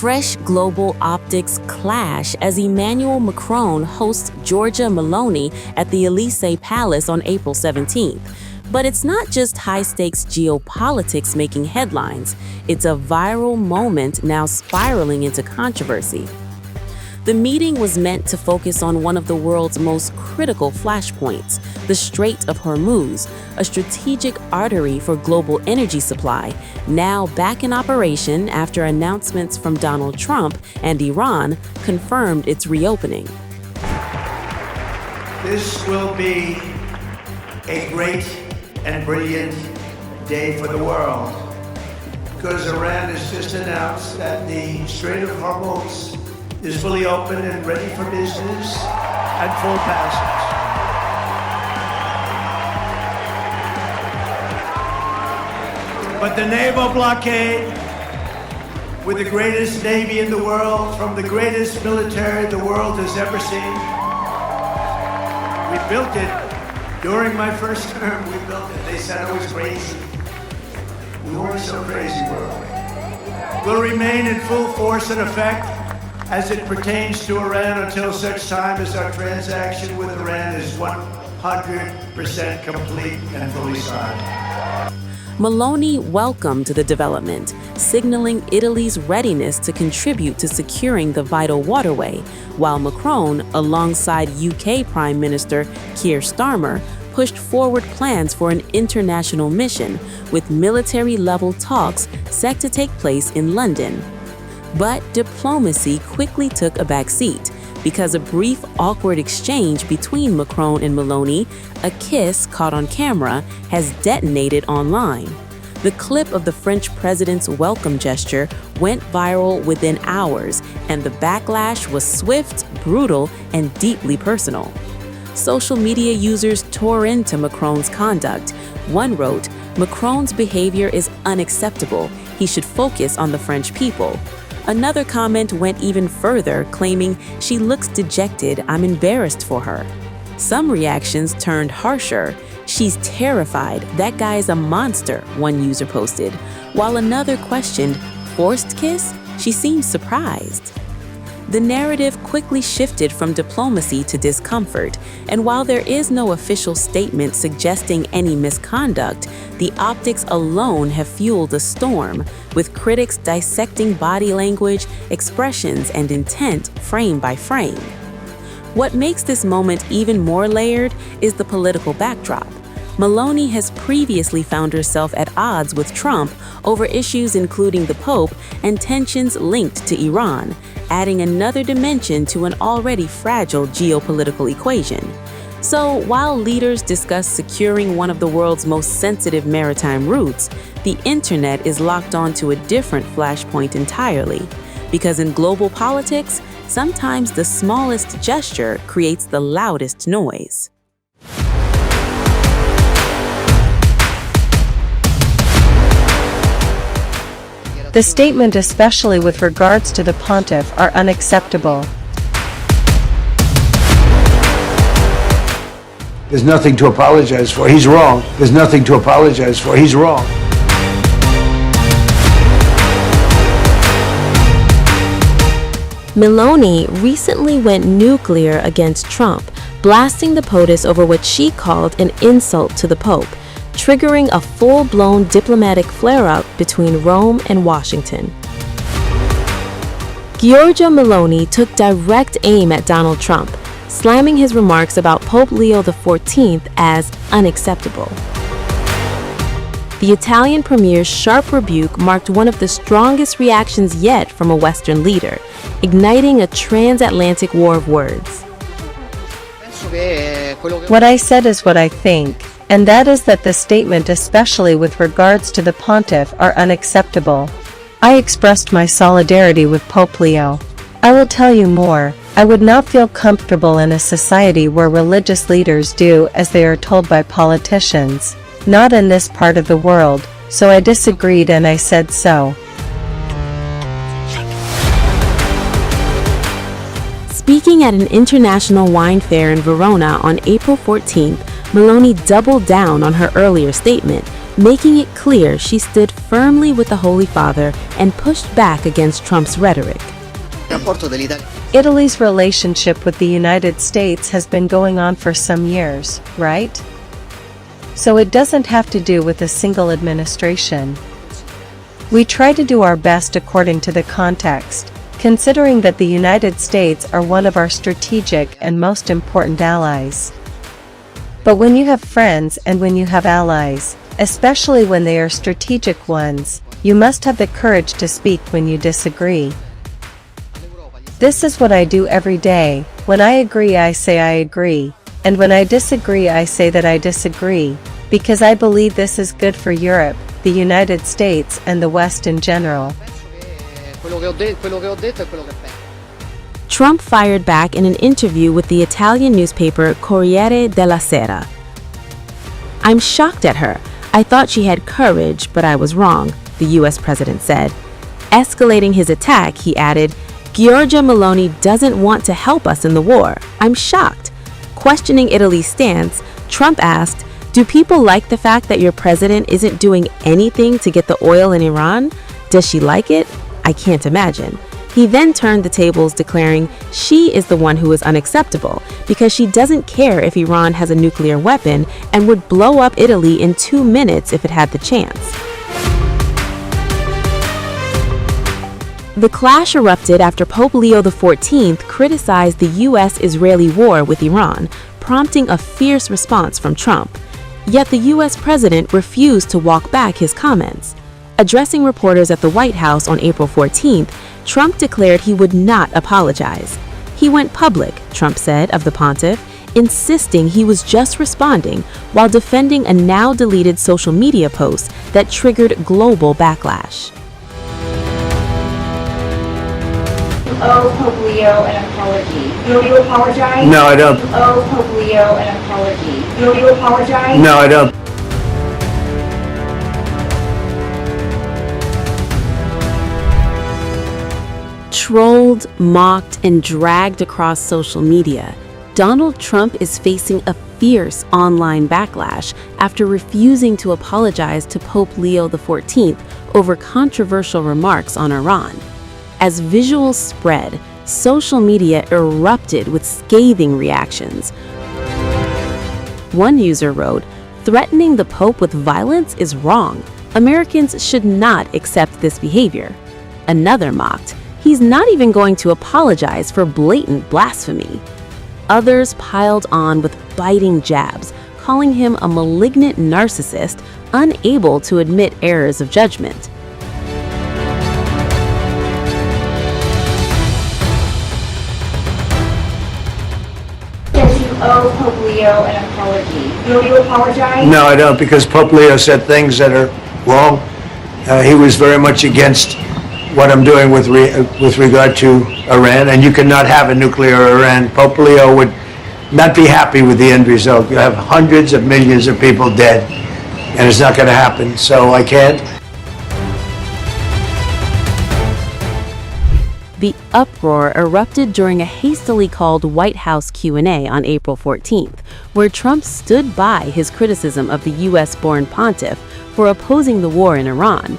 fresh global optics clash as Emmanuel Macron hosts Giorgia Meloni at the Élysée Palace on April 17th. But it's not just high-stakes geopolitics making headlines. It's a viral moment now spiraling into controversy. The meeting was meant to focus on one of the world's most critical flashpoints, the Strait of Hormuz, a strategic artery for global energy supply, now back in operation after announcements from Donald Trump and Iran confirmed its reopening. This will be a great and brilliant day for the world, because Iran has just announced that the Strait of Hormuz is fully open and ready for business and full passage. But the naval blockade, with the greatest navy in the world, from the greatest military the world has ever seen, we built it. During my first term, we built it. They said I was crazy. We weren't so crazy, were we? Will remain in full force and effect as it pertains to Iran until such time as our transaction with Iran is 100% complete and fully signed. Meloni welcomed the development, signaling Italy's readiness to contribute to securing the vital waterway, while Macron, alongside UK Prime Minister Keir Starmer, pushed forward plans for an international mission, with military-level talks set to take place in London. But diplomacy quickly took a backseat, because a brief, awkward exchange between Macron and Meloni, a kiss caught on camera, has detonated online. The clip of the French president's welcome gesture went viral within hours, and the backlash was swift, brutal, and deeply personal. Social media users tore into Macron's conduct. One wrote, "Macron's behavior is unacceptable. He should focus on the French people." Another comment went even further, claiming, "She looks dejected. I'm embarrassed for her." Some reactions turned harsher. "She's terrified. That guy is a monster," one user posted, while another questioned, "Forced kiss? She seems surprised." The narrative quickly shifted from diplomacy to discomfort, and while there is no official statement suggesting any misconduct, the optics alone have fueled a storm, with critics dissecting body language, expressions, and intent frame by frame. What makes this moment even more layered is the political backdrop. Meloni has previously found herself at odds with Trump over issues including the Pope and tensions linked to Iran, adding another dimension to an already fragile geopolitical equation. So, while leaders discuss securing one of the world's most sensitive maritime routes, the internet is locked onto a different flashpoint entirely. Because in global politics, sometimes the smallest gesture creates the loudest noise. The statement, especially with regards to the pontiff, are unacceptable. There's nothing to apologize for. He's wrong. There's nothing to apologize for. He's wrong. Meloni recently went nuclear against Trump, blasting the POTUS over what she called an insult to the Pope, triggering a full-blown diplomatic flare-up between Rome and Washington. Giorgia Meloni took direct aim at Donald Trump, slamming his remarks about Pope Leo XIV as unacceptable. The Italian premier's sharp rebuke marked one of the strongest reactions yet from a Western leader, igniting a transatlantic war of words. What I said is what I think, and that is that the statement, especially with regards to the pontiff, are unacceptable. I expressed my solidarity with Pope Leo. I will tell you more. I would not feel comfortable in a society where religious leaders do as they are told by politicians. Not in this part of the world, so I disagreed and I said so. Speaking at an international wine fair in Verona on April 14th, Meloni doubled down on her earlier statement, making it clear she stood firmly with the Holy Father and pushed back against Trump's rhetoric. Italy's relationship with the United States has been going on for some years, right? So it doesn't have to do with a single administration. We try to do our best according to the context, considering that the United States are one of our strategic and most important allies. But when you have friends and when you have allies, especially when they are strategic ones, you must have the courage to speak when you disagree. This is what I do every day. When I agree, I say I agree, and when I disagree, I say that I disagree, because I believe this is good for Europe, the United States, and the West in general. Trump fired back in an interview with the Italian newspaper Corriere della Sera. "I'm shocked at her. I thought she had courage, but I was wrong," the US president said. Escalating his attack, he added, "Giorgia Meloni doesn't want to help us in the war. I'm shocked." Questioning Italy's stance, Trump asked, "Do people like the fact that your president isn't doing anything to get the oil in Iran? Does she like it? I can't imagine." He then turned the tables, declaring she is the one who is unacceptable because she doesn't care if Iran has a nuclear weapon and would blow up Italy in 2 minutes if it had the chance. The clash erupted after Pope Leo XIV criticized the U.S.-Israeli war with Iran, prompting a fierce response from Trump. Yet the U.S. president refused to walk back his comments. Addressing reporters at the White House on April 14th, Trump declared he would not apologize. He went public, Trump said of the pontiff, insisting he was just responding while defending a now-deleted social media post that triggered global backlash. "Oh, Pope Leo, an apology. Will you apologize?" No, I don't. "Oh, Pope Leo, an apology. Will you apologize?" No, I don't. Trolled, mocked, and dragged across social media, Donald Trump is facing a fierce online backlash after refusing to apologize to Pope Leo XIV over controversial remarks on Iran. As visuals spread, social media erupted with scathing reactions. One user wrote, "Threatening the Pope with violence is wrong. Americans should not accept this behavior." Another mocked, "He's not even going to apologize for blatant blasphemy." Others piled on with biting jabs, calling him a malignant narcissist unable to admit errors of judgment. "Oh, Pope Leo, an apology. Will you apologize?" No, I don't, because Pope Leo said things that are wrong. He was very much against what I'm doing with regard to Iran, and you cannot have a nuclear Iran. Pope Leo would not be happy with the end result. You have hundreds of millions of people dead, and it's not going to happen, so I can't. The uproar erupted during a hastily called White House Q&A on April 14th, where Trump stood by his criticism of the U.S.-born pontiff for opposing the war in Iran.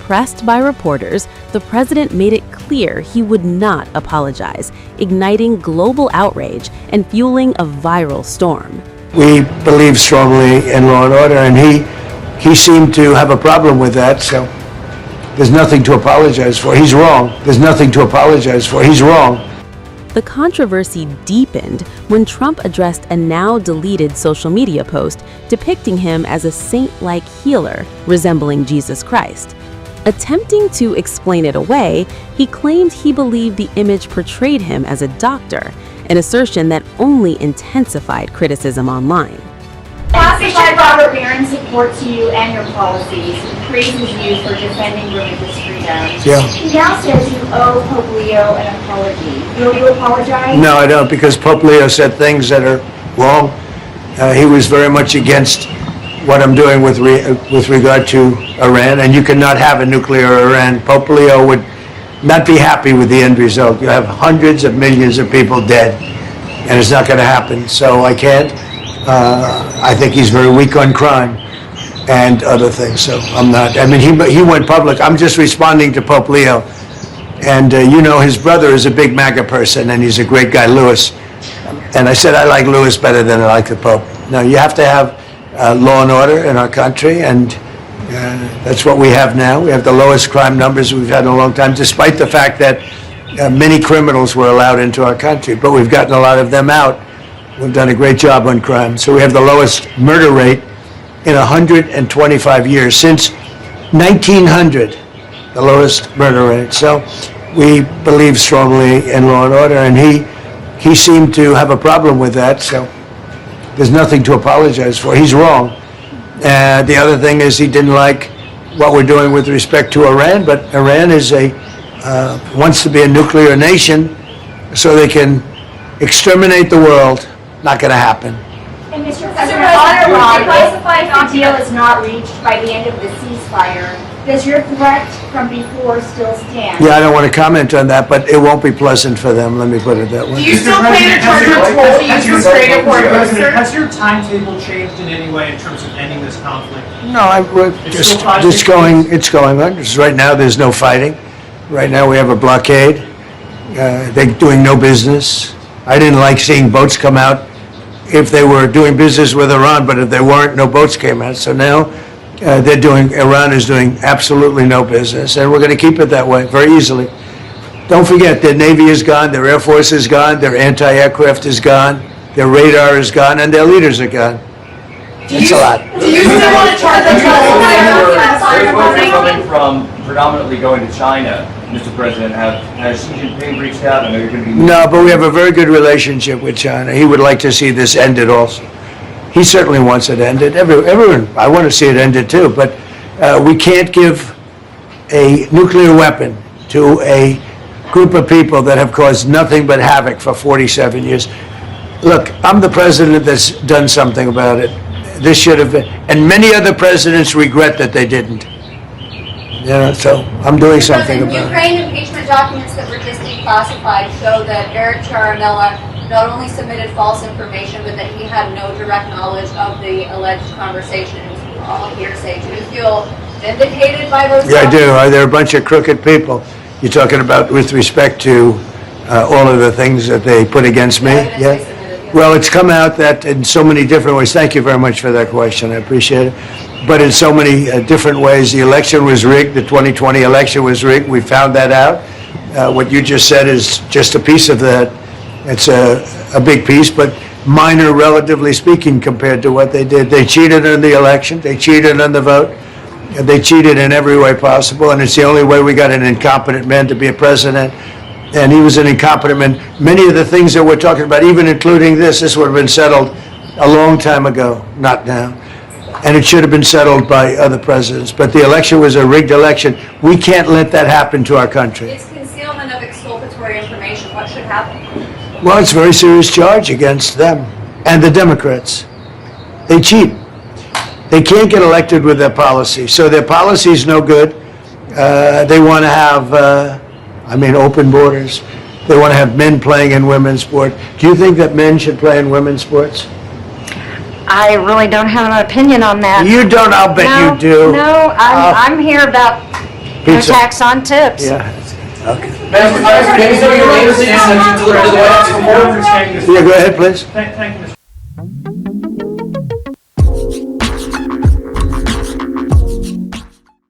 Pressed by reporters, the president made it clear he would not apologize, igniting global outrage and fueling a viral storm. We believe strongly in law and order, and he seemed to have a problem with that, so there's nothing to apologize for. He's wrong. There's nothing to apologize for. He's wrong. The controversy deepened when Trump addressed a now-deleted social media post depicting him as a saint-like healer resembling Jesus Christ. Attempting to explain it away, he claimed he believed the image portrayed him as a doctor, an assertion that only intensified criticism online. Bishop Robert Barron supports you and your policies and praises you for defending religious freedom. Yeah. He now says you owe Pope Leo an apology. Will you apologize? No, I don't, because Pope Leo said things that are wrong. He was very much against what I'm doing with regard to Iran, and you cannot have a nuclear Iran. Pope Leo would not be happy with the end result. You have hundreds of millions of people dead, and it's not going to happen, so I can't. I think he's very weak on crime, and other things. So I'm not, I mean, he went public. I'm just responding to Pope Leo. And you know, his brother is a big MAGA person, and he's a great guy, Louis. And I said I like Louis better than I like the Pope. No, you have to have law and order in our country, and that's what we have now. We have the lowest crime numbers we've had in a long time, despite the fact that many criminals were allowed into our country, but we've gotten a lot of them out. We've done a great job on crime. So we have the lowest murder rate in 125 years, since 1900, the lowest murder rate. So we believe strongly in law and order, and he seemed to have a problem with that, so there's nothing to apologize for. He's wrong. The other thing is he didn't like what we're doing with respect to Iran, but Iran is wants to be a nuclear nation so they can exterminate the world. Not going to happen. And Mr. President, on Iran, if the deal is not reached by the end of the ceasefire, does your threat from before still stand? Yeah, I don't want to comment on that, but it won't be pleasant for them, let me put it that way. Do you still plan to charge your toll to use your Strait of Hormuz, sir? Has your timetable changed in any way in terms of ending this conflict? No, it's going on. Right now, there's no fighting. Right now, we have a blockade. They're doing no business. I didn't like seeing boats come out if they were doing business with Iran, but if they weren't, no boats came out. So now Iran is doing absolutely no business, and we're going to keep it that way very easily. Don't forget, their Navy is gone, their Air Force is gone, their anti-aircraft is gone, their radar is gone, and their leaders are gone. That's a lot. Do you still want to charge a toll? Coming from predominantly going to China, Mr. President, has Xi Jinping reached out? I know you're going to be... No, but we have a very good relationship with China. He would like to see this ended also. He certainly wants it ended. Everyone, I want to see it ended too, but we can't give a nuclear weapon to a group of people that have caused nothing but havoc for 47 years. Look, I'm the president that's done something about it. This should have been, and many other presidents regret that they didn't. Yeah, so I'm doing something about it. Ukraine impeachment documents that were just declassified show that Eric Charamella not only submitted false information, but that he had no direct knowledge of the alleged conversations. All hearsay. Do you feel vindicated by those? Yeah, I do. They're a bunch of crooked people. You're talking about with respect to all of the things that they put against me? Yeah. Well, it's come out that in so many different ways. Thank you very much for that question. I appreciate it. But in so many different ways, the election was rigged. The 2020 election was rigged. We found that out. What you just said is just a piece of that. It's a big piece, but minor, relatively speaking, compared to what they did. They cheated in the election. They cheated on the vote. They cheated in every way possible, and it's the only way we got an incompetent man to be a president. And he was an incompetent man. Many of the things that we're talking about, even including this would have been settled a long time ago, not now. And it should have been settled by other presidents. But the election was a rigged election. We can't let that happen to our country. It's concealment of exculpatory information. What should happen? Well, it's a very serious charge against them and the Democrats. They cheat. They can't get elected with their policy. So their policy is no good. They want to have, open borders. They want to have men playing in women's sport. Do you think that men should play in women's sports? I really don't have an opinion on that. You don't, I'll bet No, you do. No, I'm here about no Pizza. tax on tips. Yeah, okay. Madam President, can you say your name, please, and deliver to the White House? Yeah, go ahead, please. Thank you, Mr.